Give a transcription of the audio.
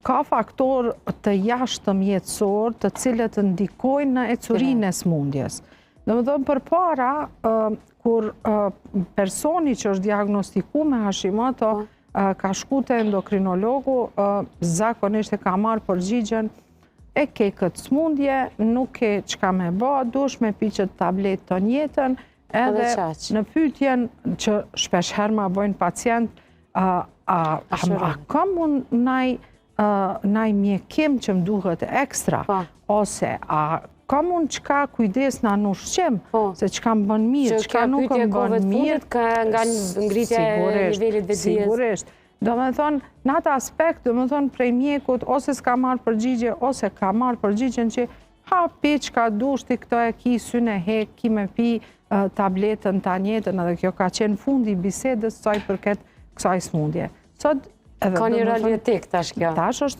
ka faktor të jashtëm mjetësor të cilët ndikojnë në ecurinë e smundjes. Domethënë përpara kur personi që është diagnostikuar me Hashimoto ka shku te endokrinologu, zakonisht e ka marrë përgjigjen e ke këtë smundje, nuk ke çka me bë, duhesh me pi qët tabletë të njëjtën, edhe në pyetjen që shpesh herë ma bojnë pacient, a kam unë naj mjekim që më duhet ekstra, ose a kam unë qka kujdes në ushqim, se qka më bën mirë, qka nuk më bën mirë, nga ngritja e nivelit të dijes. Sigurisht. Do me thonë, në atë aspekt, do me thonë prej mjekut, ose s'ka marrë përgjigje, ose ka marrë përgjigjen që pi qka dushti, këto e ki syne hek, ki me pi tabletën të njëtën, edhe kjo ka qenë fundi bisedës saj përket kësaj smundje. Ka një realitet tash kjo. Tash është